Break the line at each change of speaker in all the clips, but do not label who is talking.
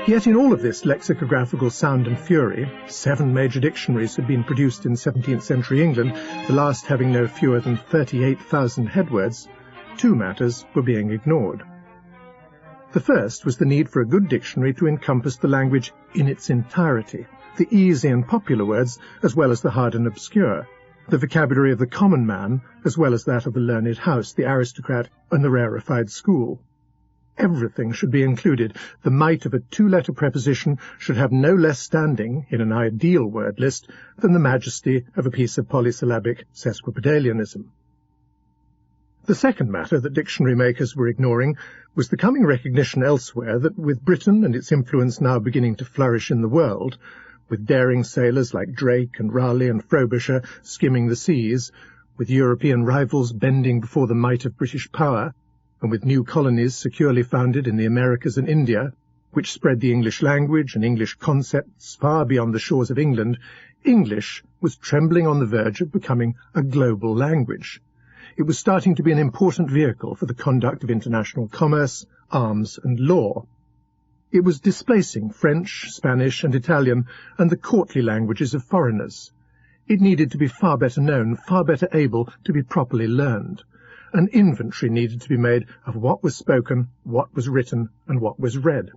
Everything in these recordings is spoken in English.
Yet in all of this lexicographical sound and fury, 7 major dictionaries had been produced in 17th century England, the last having no fewer than 38,000 headwords. 2 matters were being ignored. The first was the need for a good dictionary to encompass the language in its entirety, the easy and popular words as well as the hard and obscure, the vocabulary of the common man as well as that of the learned house, the aristocrat, and the rarefied school. Everything should be included. The might of a 2-letter preposition should have no less standing, in an ideal word list, than the majesty of a piece of polysyllabic sesquipedalianism. The second matter that dictionary makers were ignoring was the coming recognition elsewhere that with Britain and its influence now beginning to flourish in the world, with daring sailors like Drake and Raleigh and Frobisher skimming the seas, with European rivals bending before the might of British power, and with new colonies securely founded in the Americas and India, which spread the English language and English concepts far beyond the shores of England, English was trembling on the verge of becoming a global language. It was starting to be an important vehicle for the conduct of international commerce, arms, and law. It was displacing French, Spanish, and Italian, and the courtly languages of foreigners. It needed to be far better known, far better able to be properly learned. An inventory needed to be made of what was spoken, what was written, and what was read.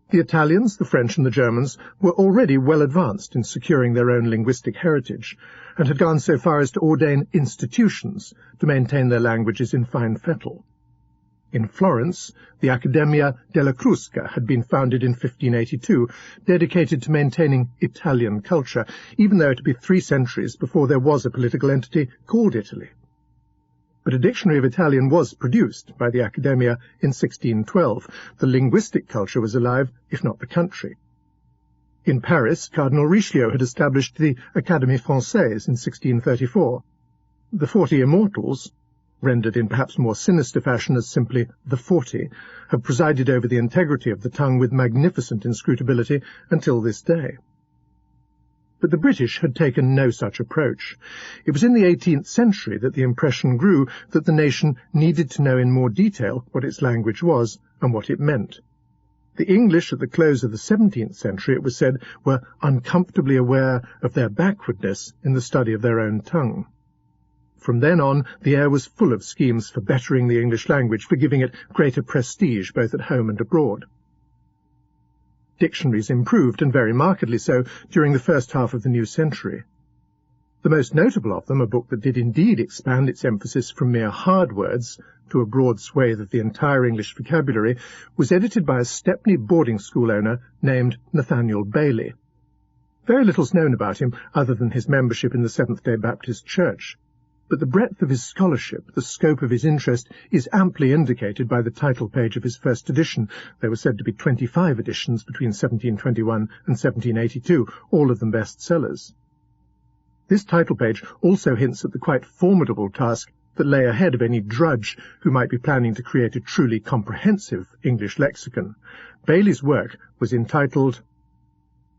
The Italians, the French, and the Germans were already well advanced in securing their own linguistic heritage, and had gone so far as to ordain institutions to maintain their languages in fine fettle. In Florence, the Accademia della Crusca had been founded in 1582, dedicated to maintaining Italian culture, even though it would be 3 centuries before there was a political entity called Italy. But a dictionary of Italian was produced by the Accademia in 1612. The linguistic culture was alive, if not the country. In Paris, Cardinal Richelieu had established the Académie Française in 1634. The 40 Immortals, rendered in perhaps more sinister fashion as simply the 40, have presided over the integrity of the tongue with magnificent inscrutability until this day. But the British had taken no such approach. It was in the 18th century that the impression grew that the nation needed to know in more detail what its language was and what it meant. The English at the close of the 17th century, it was said, were uncomfortably aware of their backwardness in the study of their own tongue. From then on, the air was full of schemes for bettering the English language, for giving it greater prestige both at home and abroad. Dictionaries improved, and very markedly so, during the first half of the new century. The most notable of them, a book that did indeed expand its emphasis from mere hard words to a broad swathe of the entire English vocabulary, was edited by a Stepney boarding school owner named Nathaniel Bailey. Very little's known about him other than his membership in the Seventh-day Baptist Church, but the breadth of his scholarship, the scope of his interest, is amply indicated by the title page of his first edition. There were said to be 25 editions between 1721 and 1782, all of them bestsellers. This title page also hints at the quite formidable task that lay ahead of any drudge who might be planning to create a truly comprehensive English lexicon. Bailey's work was entitled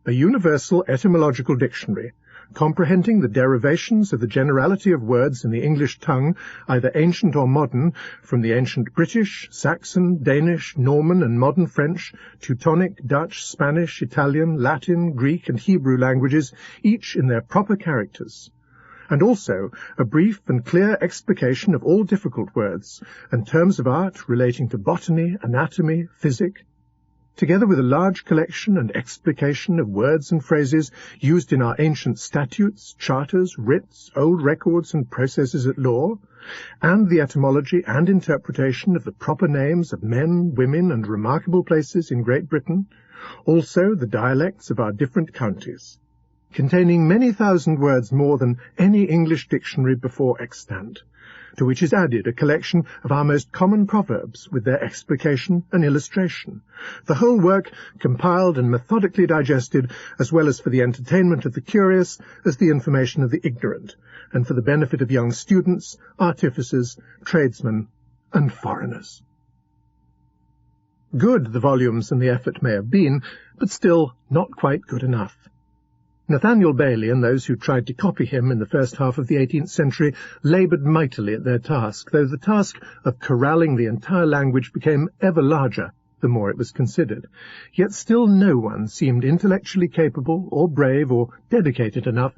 A Universal Etymological Dictionary, comprehending the derivations of the generality of words in the English tongue, either ancient or modern, from the ancient British, Saxon, Danish, Norman, and modern French, Teutonic, Dutch, Spanish, Italian, Latin, Greek, and Hebrew languages, each in their proper characters, and also a brief and clear explication of all difficult words, and terms of art relating to botany, anatomy, physic, together with a large collection and explication of words and phrases used in our ancient statutes, charters, writs, old records, and processes at law, and the etymology and interpretation of the proper names of men, women, and remarkable places in Great Britain, also the dialects of our different counties, containing many thousand words more than any English dictionary before extant, to which is added a collection of our most common proverbs with their explication and illustration, the whole work compiled and methodically digested, as well as for the entertainment of the curious as the information of the ignorant, and for the benefit of young students, artificers, tradesmen, and foreigners. Good the volumes and the effort may have been, but still not quite good enough. Nathaniel Bailey and those who tried to copy him in the first half of the 18th century laboured mightily at their task, though the task of corralling the entire language became ever larger the more it was considered. Yet still no one seemed intellectually capable, or brave, or dedicated enough,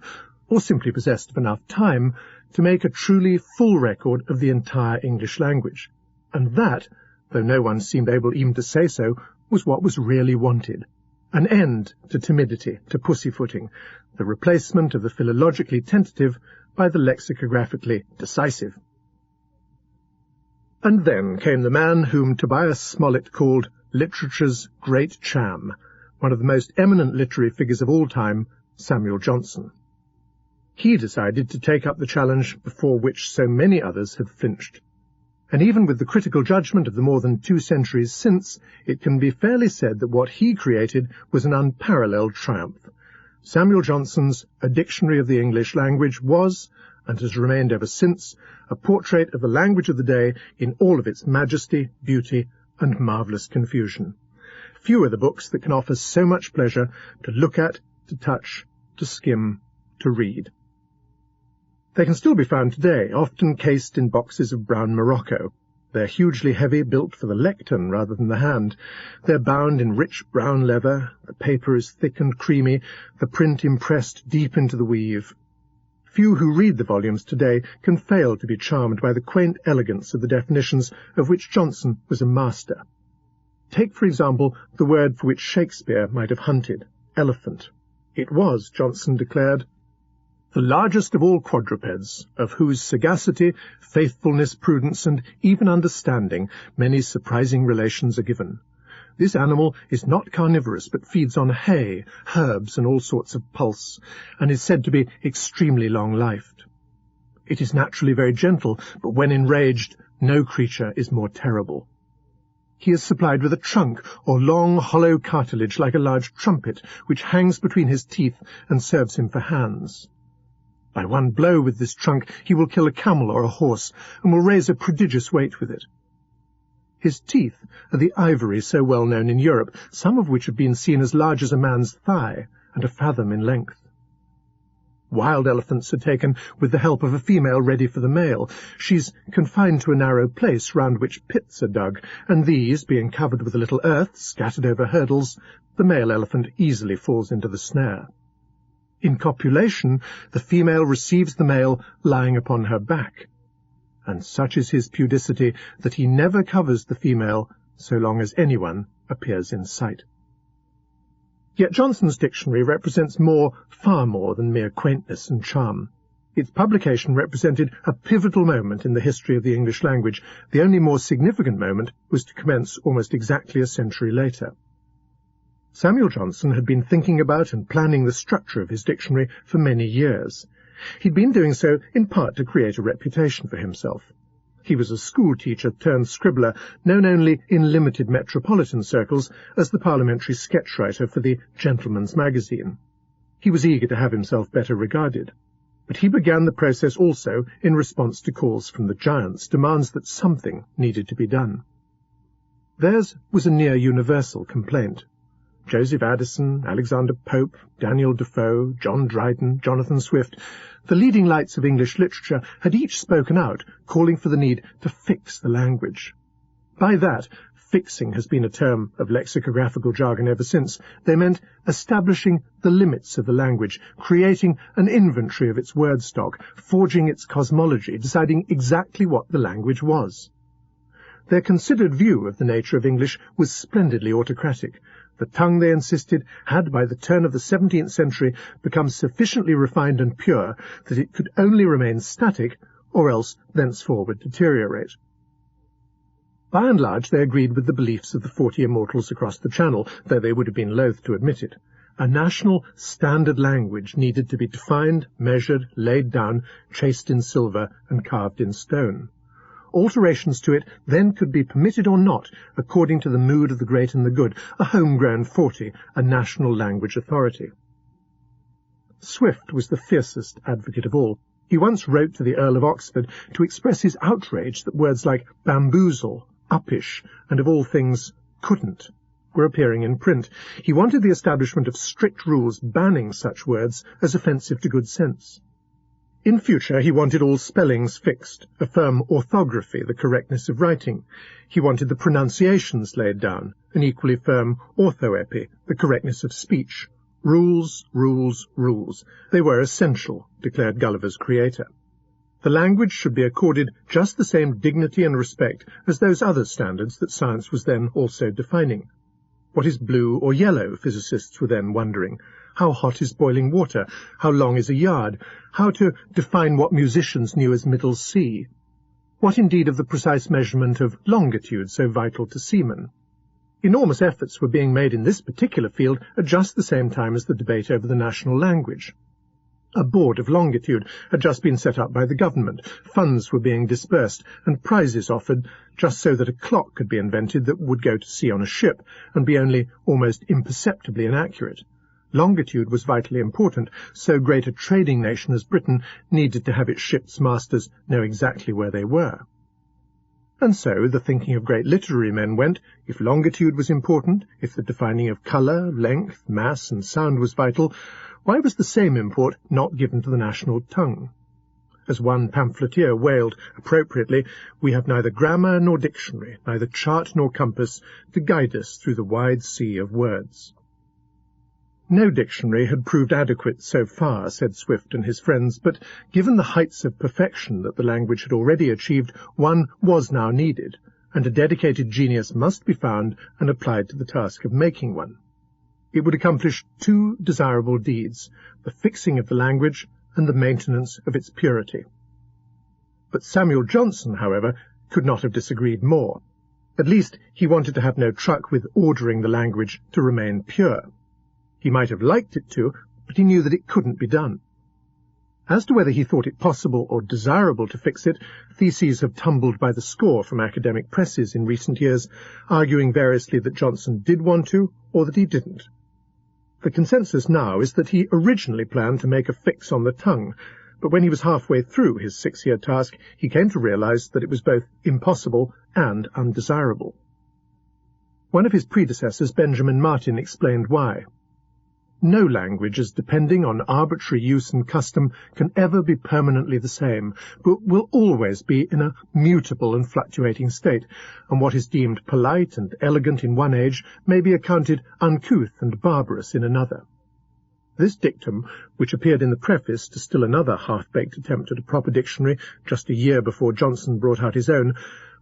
or simply possessed of enough time, to make a truly full record of the entire English language. And that, though no one seemed able even to say so, was what was really wanted. An end to timidity, to pussyfooting, the replacement of the philologically tentative by the lexicographically decisive. And then came the man whom Tobias Smollett called literature's great cham, one of the most eminent literary figures of all time, Samuel Johnson. He decided to take up the challenge before which so many others had flinched. And even with the critical judgment of the more than 2 centuries since, it can be fairly said that what he created was an unparalleled triumph. Samuel Johnson's A Dictionary of the English Language was, and has remained ever since, a portrait of the language of the day in all of its majesty, beauty, and marvellous confusion. Few are the books that can offer so much pleasure to look at, to touch, to skim, to read. They can still be found today, often cased in boxes of brown morocco. They're hugely heavy, built for the lectern rather than the hand. They're bound in rich brown leather, the paper is thick and creamy, the print impressed deep into the weave. Few who read the volumes today can fail to be charmed by the quaint elegance of the definitions of which Johnson was a master. Take, for example, the word for which Shakespeare might have hunted, elephant. It was, Johnson declared, the largest of all quadrupeds, of whose sagacity, faithfulness, prudence, and even understanding many surprising relations are given. This animal is not carnivorous, but feeds on hay, herbs, and all sorts of pulse, and is said to be extremely long-lived. It is naturally very gentle, but when enraged, no creature is more terrible. He is supplied with a trunk, or long, hollow cartilage like a large trumpet, which hangs between his teeth and serves him for hands. By one blow with this trunk he will kill a camel or a horse, and will raise a prodigious weight with it. His teeth are the ivory so well known in Europe, some of which have been seen as large as a man's thigh, and a fathom in length. Wild elephants are taken with the help of a female ready for the male. She's confined to a narrow place round which pits are dug, and these, being covered with a little earth scattered over hurdles, the male elephant easily falls into the snare. In copulation, the female receives the male lying upon her back, and such is his pudicity that he never covers the female so long as anyone appears in sight. Yet Johnson's dictionary represents more, far more than mere quaintness and charm. Its publication represented a pivotal moment in the history of the English language. The only more significant moment was to commence almost exactly a century later. Samuel Johnson had been thinking about and planning the structure of his dictionary for many years. He'd been doing so in part to create a reputation for himself. He was a school-teacher turned scribbler, known only in limited metropolitan circles as the parliamentary sketch-writer for the Gentleman's Magazine. He was eager to have himself better regarded. But he began the process also in response to calls from the giants, demands that something needed to be done. Theirs was a near-universal complaint. Joseph Addison, Alexander Pope, Daniel Defoe, John Dryden, Jonathan Swift, the leading lights of English literature had each spoken out, calling for the need to fix the language. By that, fixing has been a term of lexicographical jargon ever since. They meant establishing the limits of the language, creating an inventory of its word stock, forging its cosmology, deciding exactly what the language was. Their considered view of the nature of English was splendidly autocratic. The tongue, they insisted, had by the turn of the 17th century become sufficiently refined and pure that it could only remain static, or else thenceforward deteriorate. By and large they agreed with the beliefs of the 40 immortals across the Channel, though they would have been loath to admit it. A national standard language needed to be defined, measured, laid down, chased in silver, and carved in stone. Alterations to it then could be permitted or not, according to the mood of the great and the good, a homegrown 40, a national language authority. Swift was the fiercest advocate of all. He once wrote to the Earl of Oxford to express his outrage that words like bamboozle, uppish, and of all things couldn't, were appearing in print. He wanted the establishment of strict rules banning such words as offensive to good sense. In future, he wanted all spellings fixed, a firm orthography, the correctness of writing. He wanted the pronunciations laid down, an equally firm orthoepy, the correctness of speech. Rules, rules, rules. They were essential, declared Gulliver's creator. The language should be accorded just the same dignity and respect as those other standards that science was then also defining. What is blue or yellow, physicists were then wondering. How hot is boiling water? How long is a yard? How to define what musicians knew as middle C? What indeed of the precise measurement of longitude so vital to seamen? Enormous efforts were being made in this particular field at just the same time as the debate over the national language. A board of longitude had just been set up by the government, funds were being dispersed, and prizes offered just so that a clock could be invented that would go to sea on a ship and be only almost imperceptibly inaccurate. Longitude was vitally important, so great a trading nation as Britain needed to have its ship's masters know exactly where they were. And so the thinking of great literary men went, if longitude was important, if the defining of colour, length, mass, and sound was vital, why was the same import not given to the national tongue? As one pamphleteer wailed appropriately, we have neither grammar nor dictionary, neither chart nor compass, to guide us through the wide sea of words. No dictionary had proved adequate so far, said Swift and his friends, but given the heights of perfection that the language had already achieved, one was now needed, and a dedicated genius must be found and applied to the task of making one. It would accomplish two desirable deeds, the fixing of the language and the maintenance of its purity. But Samuel Johnson, however, could not have disagreed more. At least he wanted to have no truck with ordering the language to remain pure. He might have liked it to, but he knew that it couldn't be done. As to whether he thought it possible or desirable to fix it, theses have tumbled by the score from academic presses in recent years, arguing variously that Johnson did want to, or that he didn't. The consensus now is that he originally planned to make a fix on the tongue, but when he was halfway through his 6-year task, he came to realize that it was both impossible and undesirable. One of his predecessors, Benjamin Martin, explained why. No language, as depending on arbitrary use and custom, can ever be permanently the same, but will always be in a mutable and fluctuating state, and what is deemed polite and elegant in one age may be accounted uncouth and barbarous in another. This dictum, which appeared in the preface to still another half-baked attempt at a proper dictionary just a year before Johnson brought out his own,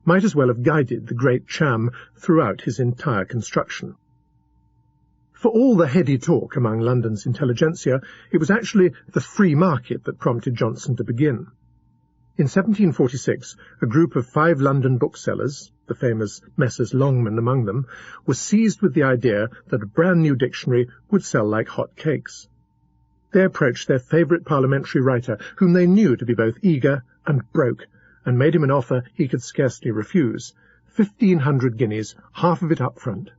might as well have guided the great Cham throughout his entire construction. For all the heady talk among London's intelligentsia, it was actually the free market that prompted Johnson to begin. In 1746, a group of 5 London booksellers, the famous Messrs. Longman among them, were seized with the idea that a brand-new dictionary would sell like hot cakes. They approached their favourite parliamentary writer, whom they knew to be both eager and broke, and made him an offer he could scarcely refuse, 1,500 guineas, half of it up front.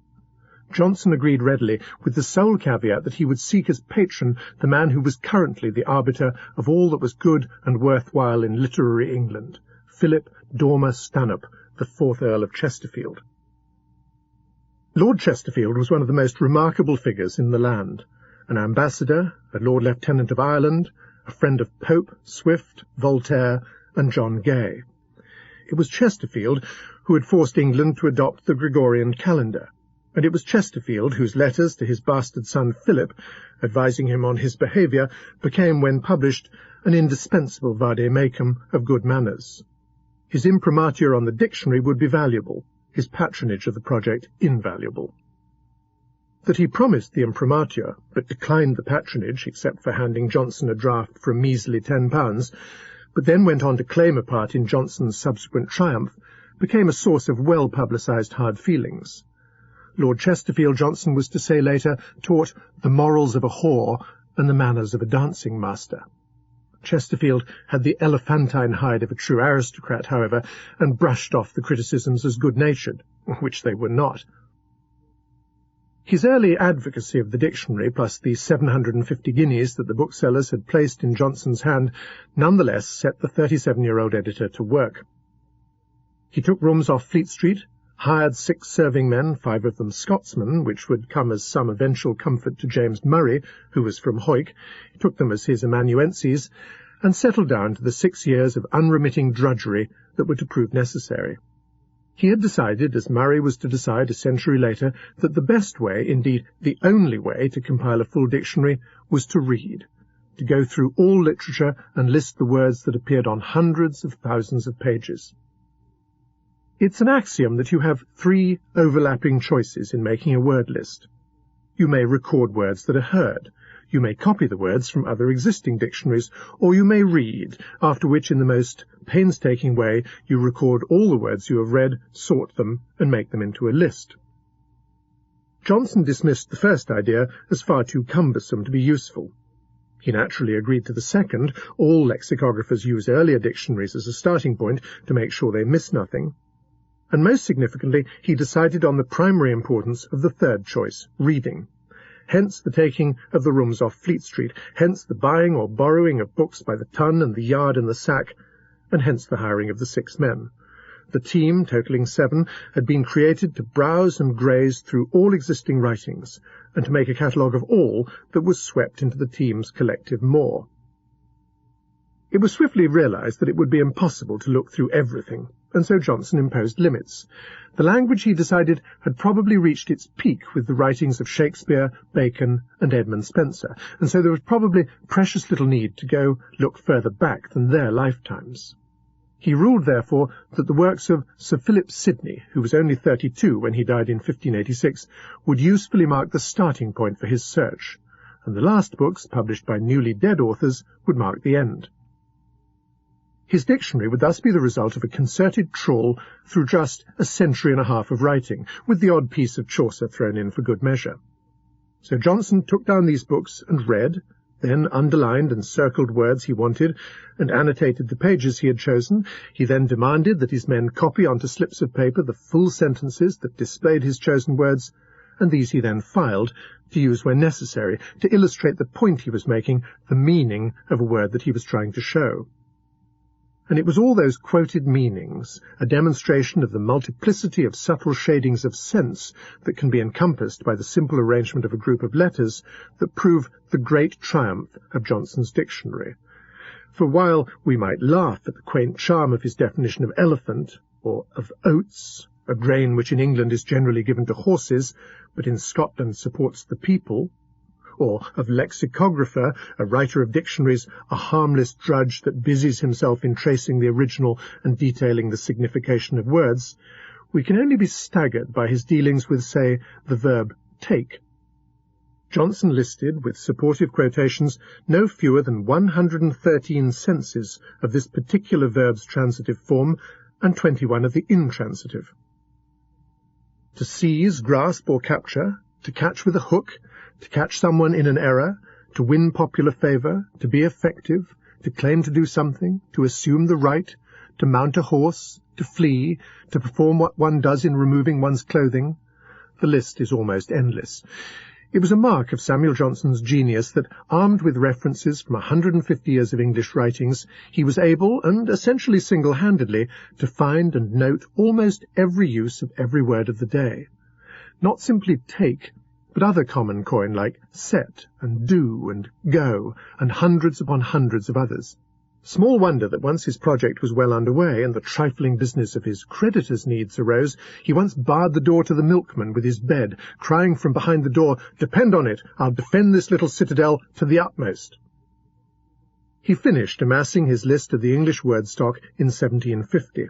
Johnson agreed readily, with the sole caveat that he would seek as patron the man who was currently the arbiter of all that was good and worthwhile in literary England, Philip Dormer Stanhope, the 4th Earl of Chesterfield. Lord Chesterfield was one of the most remarkable figures in the land, an ambassador, a Lord Lieutenant of Ireland, a friend of Pope, Swift, Voltaire, and John Gay. It was Chesterfield who had forced England to adopt the Gregorian calendar, and it was Chesterfield whose letters to his bastard son Philip, advising him on his behaviour, became, when published, an indispensable vade-mecum of good manners. His imprimatur on the dictionary would be valuable, his patronage of the project invaluable. That he promised the imprimatur, but declined the patronage, except for handing Johnson a draft for a measly £10, but then went on to claim a part in Johnson's subsequent triumph, became a source of well-publicised hard feelings. Lord Chesterfield, Johnson was to say later, taught the morals of a whore and the manners of a dancing master. Chesterfield had the elephantine hide of a true aristocrat, however, and brushed off the criticisms as good-natured, which they were not. His early advocacy of the dictionary, plus the 750 guineas that the booksellers had placed in Johnson's hand, nonetheless set the 37-year-old editor to work. He took rooms off Fleet Street, hired 6 serving men, 5 of them Scotsmen, which would come as some eventual comfort to James Murray, who was from Hawick. He took them as his amanuenses, and settled down to the 6 years of unremitting drudgery that were to prove necessary. He had decided, as Murray was to decide a century later, that the best way, indeed the only way, to compile a full dictionary was to read, to go through all literature and list the words that appeared on hundreds of thousands of pages. It's an axiom that you have 3 overlapping choices in making a word list. You may record words that are heard, you may copy the words from other existing dictionaries, or you may read, after which, in the most painstaking way, you record all the words you have read, sort them, and make them into a list. Johnson dismissed the first idea as far too cumbersome to be useful. He naturally agreed to the second. All lexicographers use earlier dictionaries as a starting point to make sure they miss nothing. And most significantly, he decided on the primary importance of the third choice, reading. Hence the taking of the rooms off Fleet Street, hence the buying or borrowing of books by the ton and the yard and the sack, and hence the hiring of the 6 men. The team, totalling 7, had been created to browse and graze through all existing writings, and to make a catalogue of all that was swept into the team's collective maw. It was swiftly realized that it would be impossible to look through everything, and so Johnson imposed limits. The language, he decided, had probably reached its peak with the writings of Shakespeare, Bacon, and Edmund Spenser, and so there was probably precious little need to go look further back than their lifetimes. He ruled, therefore, that the works of Sir Philip Sidney, who was only 32 when he died in 1586, would usefully mark the starting point for his search, and the last books, published by newly dead authors, would mark the end. His dictionary would thus be the result of a concerted trawl through just a century and a half of writing, with the odd piece of Chaucer thrown in for good measure. So Johnson took down these books and read, then underlined and circled words he wanted, and annotated the pages he had chosen. He then demanded that his men copy onto slips of paper the full sentences that displayed his chosen words, and these he then filed, to use when necessary, to illustrate the point he was making, the meaning of a word that he was trying to show. And it was all those quoted meanings, a demonstration of the multiplicity of subtle shadings of sense that can be encompassed by the simple arrangement of a group of letters, that prove the great triumph of Johnson's dictionary. For while we might laugh at the quaint charm of his definition of elephant, or of oats, a grain which in England is generally given to horses, but in Scotland supports the people, or of lexicographer, a writer of dictionaries, a harmless drudge that busies himself in tracing the original and detailing the signification of words, we can only be staggered by his dealings with, say, the verb take. Johnson listed, with supportive quotations, no fewer than 113 senses of this particular verb's transitive form, and 21 of the intransitive. To seize, grasp, or capture, to catch with a hook, to catch someone in an error, to win popular favour, to be effective, to claim to do something, to assume the right, to mount a horse, to flee, to perform what one does in removing one's clothing. The list is almost endless. It was a mark of Samuel Johnson's genius that, armed with references from 150 years of English writings, he was able, and essentially single-handedly, to find and note almost every use of every word of the day. Not simply take, but other common coin like set and do and go, and hundreds upon hundreds of others. Small wonder that once his project was well underway and the trifling business of his creditors' needs arose, he once barred the door to the milkman with his bed, crying from behind the door, "Depend on it, I'll defend this little citadel to the utmost." He finished amassing his list of the English word stock in 1750.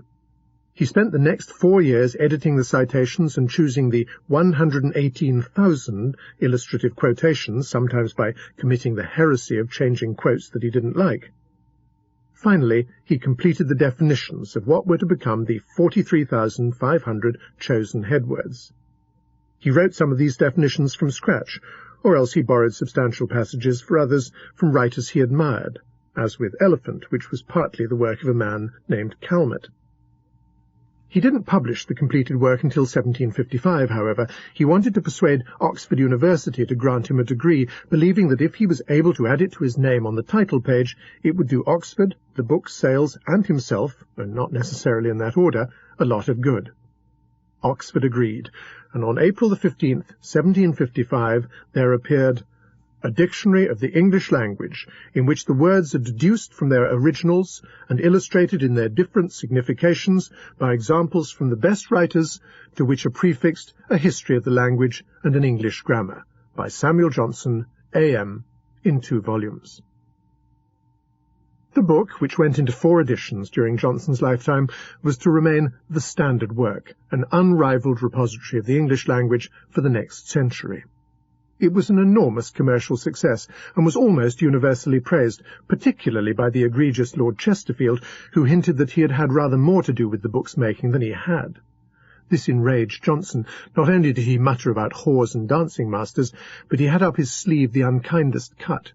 He spent the next 4 years editing the citations and choosing the 118,000 illustrative quotations, sometimes by committing the heresy of changing quotes that he didn't like. Finally, he completed the definitions of what were to become the 43,500 chosen headwords. He wrote some of these definitions from scratch, or else he borrowed substantial passages for others from writers he admired, as with elephant, which was partly the work of a man named Calmet. He didn't publish the completed work until 1755, however. He wanted to persuade Oxford University to grant him a degree, believing that if he was able to add it to his name on the title page, it would do Oxford, the book's sales, and himself, and not necessarily in that order, a lot of good. Oxford agreed, and on April the 15th, 1755, there appeared a dictionary of the English language, in which the words are deduced from their originals and illustrated in their different significations by examples from the best writers, to which are prefixed a history of the language and an English grammar, by Samuel Johnson, A.M., in 2 volumes. The book, which went into 4 editions during Johnson's lifetime, was to remain the standard work, an unrivalled repository of the English language for the next century. It was an enormous commercial success, and was almost universally praised, particularly by the egregious Lord Chesterfield, who hinted that he had had rather more to do with the book's making than he had. This enraged Johnson. Not only did he mutter about whores and dancing masters, but he had up his sleeve the unkindest cut.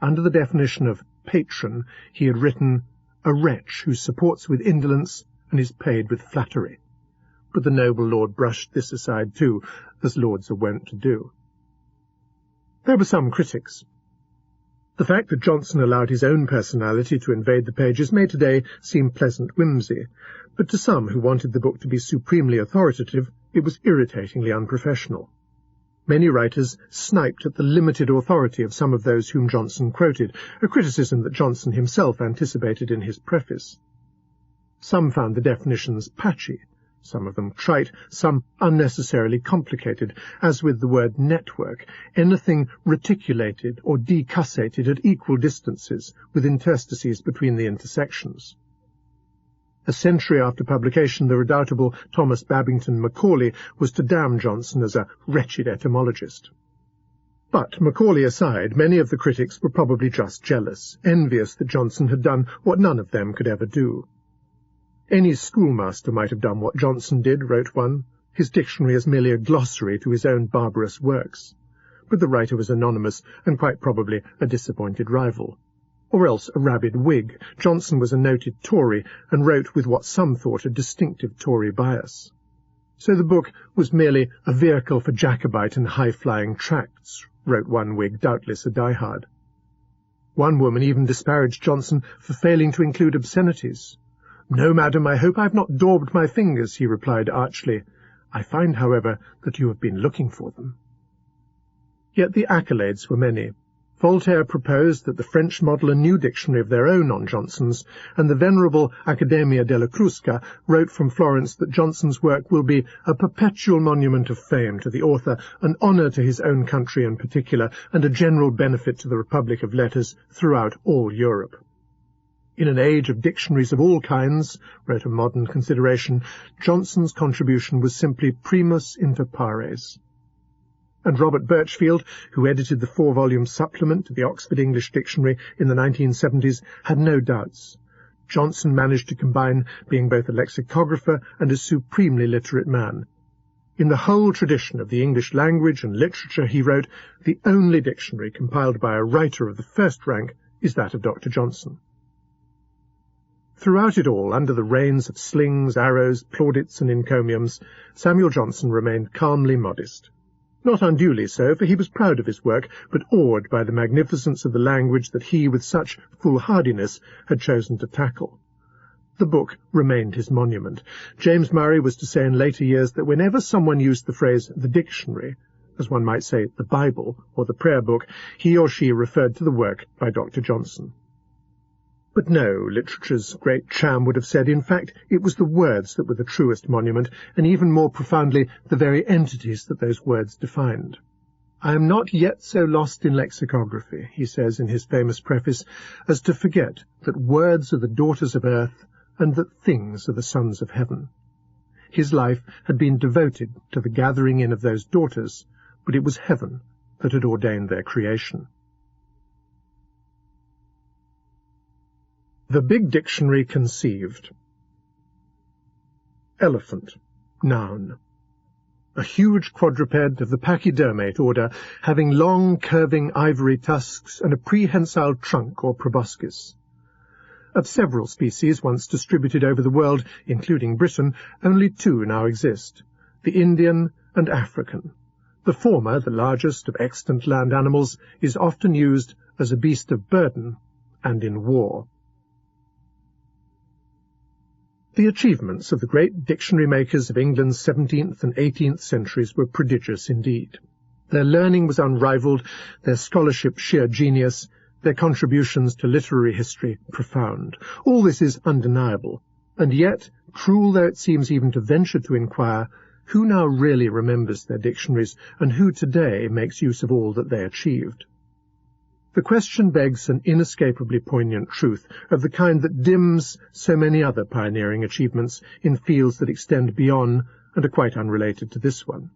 Under the definition of patron, he had written, "a wretch who supports with indolence and is paid with flattery." But the noble lord brushed this aside too, as lords are wont to do. There were some critics. The fact that Johnson allowed his own personality to invade the pages may today seem pleasant whimsy, but to some who wanted the book to be supremely authoritative, it was irritatingly unprofessional. Many writers sniped at the limited authority of some of those whom Johnson quoted, a criticism that Johnson himself anticipated in his preface. Some found the definitions patchy, some of them trite, some unnecessarily complicated, as with the word network, anything reticulated or decussated at equal distances, with interstices between the intersections. A century after publication, the redoubtable Thomas Babington Macaulay was to damn Johnson as a wretched etymologist. But, Macaulay aside, many of the critics were probably just jealous, envious that Johnson had done what none of them could ever do. "Any schoolmaster might have done what Johnson did," wrote one. "His dictionary is merely a glossary to his own barbarous works." But the writer was anonymous, and quite probably a disappointed rival. Or else a rabid Whig. Johnson was a noted Tory, and wrote with what some thought a distinctive Tory bias. So the book was merely a vehicle for Jacobite and high-flying tracts, wrote one Whig, doubtless a diehard. One woman even disparaged Johnson for failing to include obscenities. "No, madam, I hope I have not daubed my fingers," he replied archly. "I find, however, that you have been looking for them." Yet the accolades were many. Voltaire proposed that the French model a new dictionary of their own on Johnson's, and the venerable Accademia della Crusca wrote from Florence that Johnson's work will be a perpetual monument of fame to the author, an honour to his own country in particular, and a general benefit to the Republic of Letters throughout all Europe. "In an age of dictionaries of all kinds," wrote a modern consideration, "Johnson's contribution was simply primus inter pares." And Robert Birchfield, who edited the 4-volume supplement to the Oxford English Dictionary in the 1970s, had no doubts. Johnson managed to combine being both a lexicographer and a supremely literate man. "In the whole tradition of the English language and literature," he wrote, "the only dictionary compiled by a writer of the first rank is that of Dr. Johnson." Throughout it all, under the rains of slings, arrows, plaudits, and encomiums, Samuel Johnson remained calmly modest. Not unduly so, for he was proud of his work, but awed by the magnificence of the language that he, with such foolhardiness, had chosen to tackle. The book remained his monument. James Murray was to say in later years that whenever someone used the phrase "the dictionary," as one might say the Bible or the prayer book, he or she referred to the work by Dr. Johnson. But no, literature's great Cham would have said, in fact, it was the words that were the truest monument, and even more profoundly, the very entities that those words defined. "I am not yet so lost in lexicography," he says in his famous preface, "as to forget that words are the daughters of earth, and that things are the sons of heaven." His life had been devoted to the gathering in of those daughters, but it was heaven that had ordained their creation. The Big Dictionary conceived. Elephant, noun. A huge quadruped of the pachydermate order, having long, curving ivory tusks and a prehensile trunk or proboscis. Of several species once distributed over the world, including Britain, only 2 now exist, the Indian and African. The former, the largest of extant land animals, is often used as a beast of burden and in war. The achievements of the great dictionary makers of England's 17th and 18th centuries were prodigious indeed. Their learning was unrivalled, their scholarship sheer genius, their contributions to literary history profound. All this is undeniable, and yet, cruel though it seems even to venture to inquire, who now really remembers their dictionaries, and who today makes use of all that they achieved? The question begs an inescapably poignant truth, of the kind that dims so many other pioneering achievements in fields that extend beyond and are quite unrelated to this one.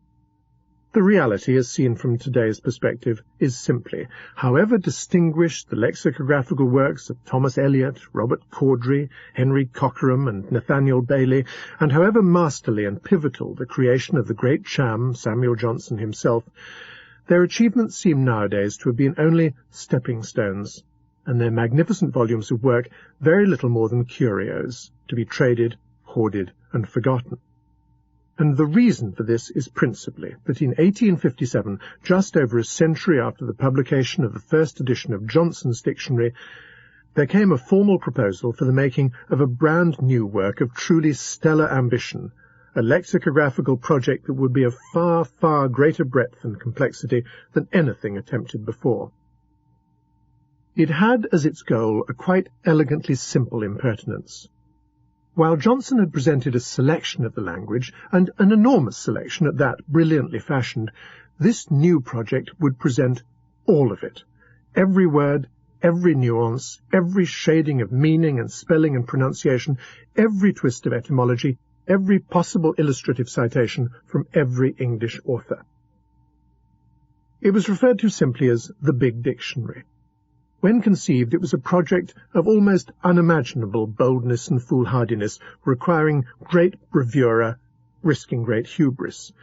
The reality, as seen from today's perspective, is simply, however distinguished the lexicographical works of Thomas Eliot, Robert Corddry, Henry Cockerham, and Nathaniel Bailey, and however masterly and pivotal the creation of the great Cham, Samuel Johnson himself, their achievements seem nowadays to have been only stepping stones, and their magnificent volumes of work very little more than curios, to be traded, hoarded, and forgotten. And the reason for this is principally that in 1857, just over a century after the publication of the first edition of Johnson's dictionary, there came a formal proposal for the making of a brand new work of truly stellar ambition, a lexicographical project that would be of far, far greater breadth and complexity than anything attempted before. It had as its goal a quite elegantly simple impertinence. While Johnson had presented a selection of the language, and an enormous selection at that, brilliantly fashioned, this new project would present all of it. Every word, every nuance, every shading of meaning and spelling and pronunciation, every twist of etymology, every possible illustrative citation from every English author. It was referred to simply as the Big Dictionary. When conceived, it was a project of almost unimaginable boldness and foolhardiness, requiring great bravura, risking great hubris.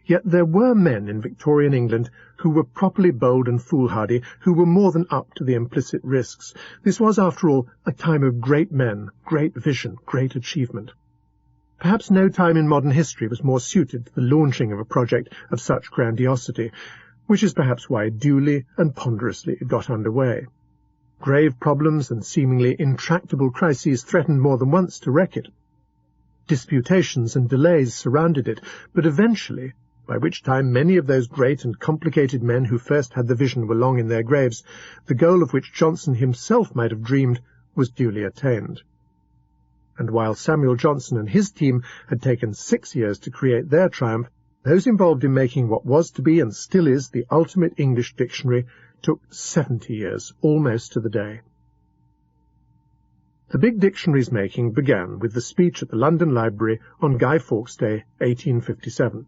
Yet there were men in Victorian England who were properly bold and foolhardy, who were more than up to the implicit risks. This was, after all, a time of great men, great vision, great achievement. Perhaps no time in modern history was more suited to the launching of a project of such grandiosity, which is perhaps why duly and ponderously it got under way. Grave problems and seemingly intractable crises threatened more than once to wreck it. Disputations and delays surrounded it, but eventually, by which time many of those great and complicated men who first had the vision were long in their graves, the goal of which Johnson himself might have dreamed was duly attained. And while Samuel Johnson and his team had taken 6 years to create their triumph, those involved in making what was to be and still is the ultimate English dictionary took 70 years, almost to the day. The Big Dictionary's making began with the speech at the London Library on Guy Fawkes' Day, 1857.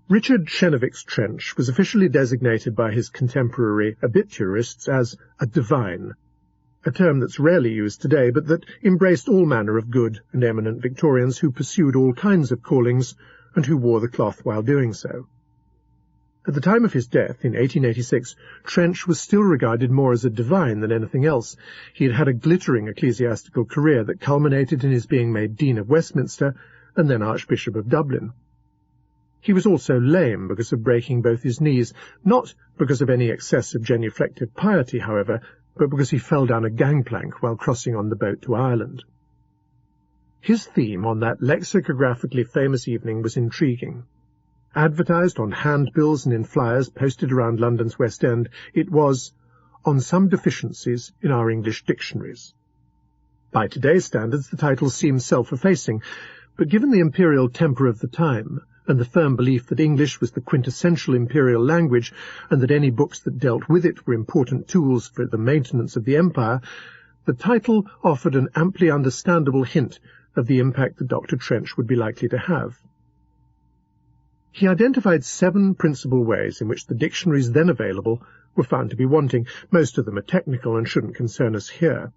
Richard Chenevix Trench was officially designated by his contemporary obituarists as a divine, a term that's rarely used today, but that embraced all manner of good and eminent Victorians who pursued all kinds of callings and who wore the cloth while doing so. At the time of his death, in 1886, Trench was still regarded more as a divine than anything else. He had had a glittering ecclesiastical career that culminated in his being made Dean of Westminster and then Archbishop of Dublin. He was also lame because of breaking both his knees, not because of any excess of genuflective piety, however, but because he fell down a gangplank while crossing on the boat to Ireland. His theme on that lexicographically famous evening was intriguing. Advertised on handbills and in flyers posted around London's West End, it was, "On Some Deficiencies in Our English Dictionaries." By today's standards, the title seems self-effacing, but given the imperial temper of the time, and the firm belief that English was the quintessential imperial language, and that any books that dealt with it were important tools for the maintenance of the empire, the title offered an amply understandable hint of the impact that Dr. Trench would be likely to have. He identified 7 principal ways in which the dictionaries then available were found to be wanting. Most of them are technical and shouldn't concern us here.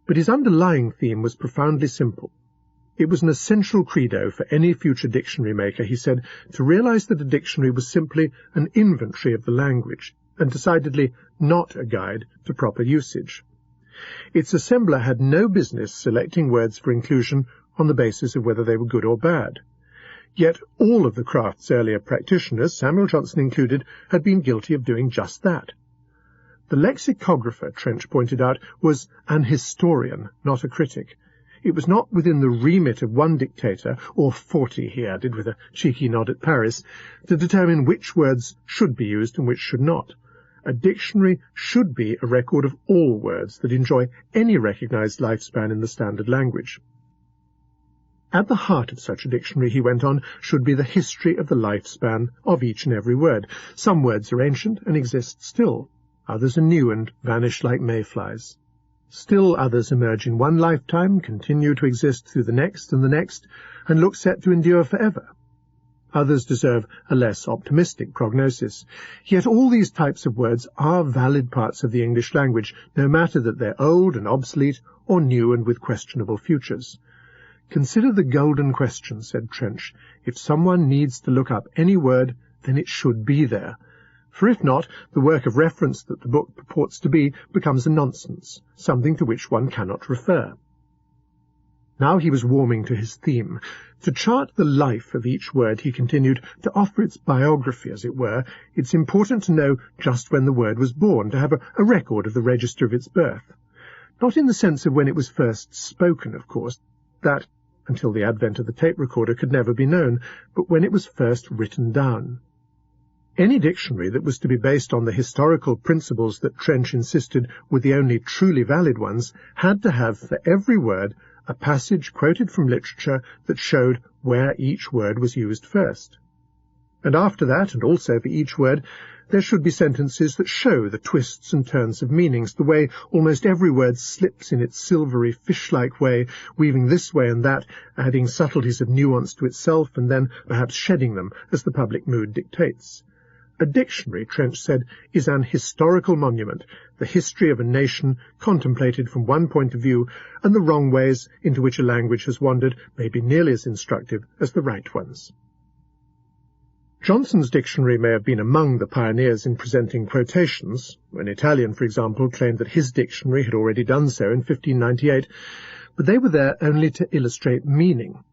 But his underlying theme was profoundly simple. It was an essential credo for any future dictionary maker, he said, to realize that a dictionary was simply an inventory of the language, and decidedly not a guide to proper usage. Its assembler had no business selecting words for inclusion on the basis of whether they were good or bad. Yet all of the craft's earlier practitioners, Samuel Johnson included, had been guilty of doing just that. The lexicographer, Trench pointed out, was an historian, not a critic. It was not within the remit of one dictator, or 40, he added with a cheeky nod at Paris, to determine which words should be used and which should not. A dictionary should be a record of all words that enjoy any recognized lifespan in the standard language. At the heart of such a dictionary, he went on, should be the history of the lifespan of each and every word. Some words are ancient and exist still. Others are new and vanish like mayflies. Still others emerge in one lifetime, continue to exist through the next, and look set to endure forever. Others deserve a less optimistic prognosis. Yet all these types of words are valid parts of the English language, no matter that they're old and obsolete, or new and with questionable futures. "Consider the golden question," said Trench. "If someone needs to look up any word, then it should be there. For if not, the work of reference that the book purports to be becomes a nonsense, something to which one cannot refer." Now he was warming to his theme. To chart the life of each word, he continued, to offer its biography, as it were, it's important to know just when the word was born, to have a record of the register of its birth. Not in the sense of when it was first spoken, of course. That, until the advent of the tape recorder, could never be known, but when it was first written down. Any dictionary that was to be based on the historical principles that Trench insisted were the only truly valid ones had to have, for every word, a passage quoted from literature that showed where each word was used first. And after that, and also for each word, there should be sentences that show the twists and turns of meanings, the way almost every word slips in its silvery, fish-like way, weaving this way and that, adding subtleties of nuance to itself, and then perhaps shedding them as the public mood dictates. A dictionary, Trench said, is an historical monument, the history of a nation contemplated from one point of view, and the wrong ways into which a language has wandered may be nearly as instructive as the right ones. Johnson's dictionary may have been among the pioneers in presenting quotations. An Italian, for example, claimed that his dictionary had already done so in 1598, but they were there only to illustrate meaning.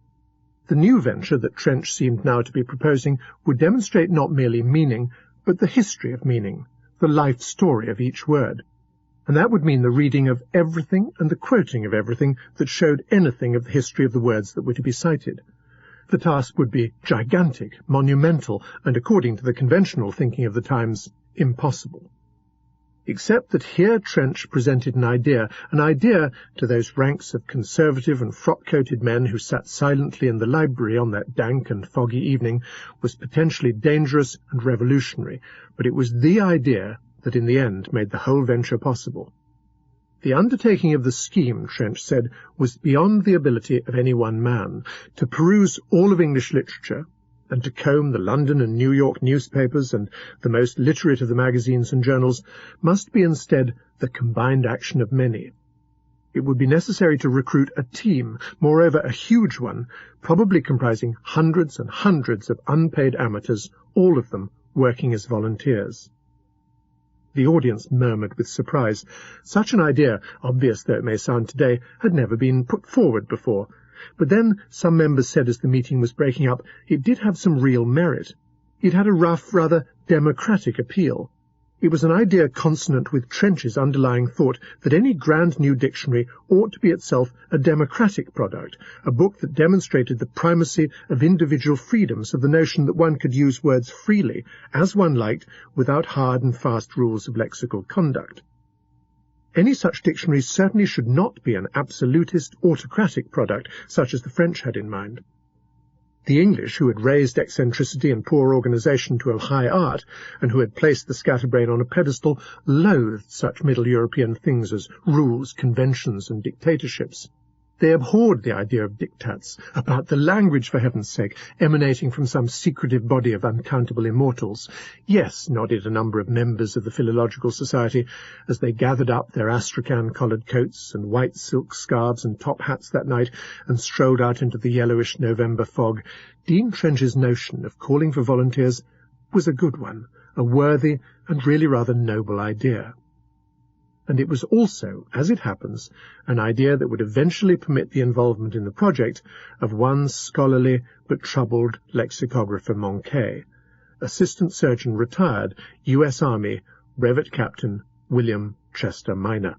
The new venture that Trench seemed now to be proposing would demonstrate not merely meaning, but the history of meaning, the life story of each word. And that would mean the reading of everything and the quoting of everything that showed anything of the history of the words that were to be cited. The task would be gigantic, monumental, and, according to the conventional thinking of the times, impossible. Except that here Trench presented an idea to those ranks of conservative and frock-coated men who sat silently in the library on that dank and foggy evening, was potentially dangerous and revolutionary, but it was the idea that in the end made the whole venture possible. The undertaking of the scheme, Trench said, was beyond the ability of any one man. To peruse all of English literature, and to comb the London and New York newspapers and the most literate of the magazines and journals, must be instead the combined action of many. It would be necessary to recruit a team, moreover a huge one, probably comprising hundreds and hundreds of unpaid amateurs, all of them working as volunteers. The audience murmured with surprise. Such an idea, obvious though it may sound today, had never been put forward before. But then some members said as the meeting was breaking up, it did have some real merit. It had a rough, rather democratic appeal. It was an idea consonant with Trench's underlying thought that any grand new dictionary ought to be itself a democratic product, a book that demonstrated the primacy of individual freedoms, of the notion that one could use words freely, as one liked, without hard and fast rules of lexical conduct. Any such dictionary certainly should not be an absolutist, autocratic product, such as the French had in mind. The English, who had raised eccentricity and poor organization to a high art, and who had placed the scatterbrain on a pedestal, loathed such Middle European things as rules, conventions, and dictatorships. They abhorred the idea of diktats, about the language, for heaven's sake, emanating from some secretive body of uncountable immortals. Yes, nodded a number of members of the Philological Society, as they gathered up their astrakhan-collared coats and white silk scarves and top hats that night, and strolled out into the yellowish November fog. Dean Trench's notion of calling for volunteers was a good one, a worthy and really rather noble idea. And it was also, as it happens, an idea that would eventually permit the involvement in the project of one scholarly but troubled lexicographer Moncay, Assistant Surgeon retired, U.S. Army, Brevet Captain William Chester Minor.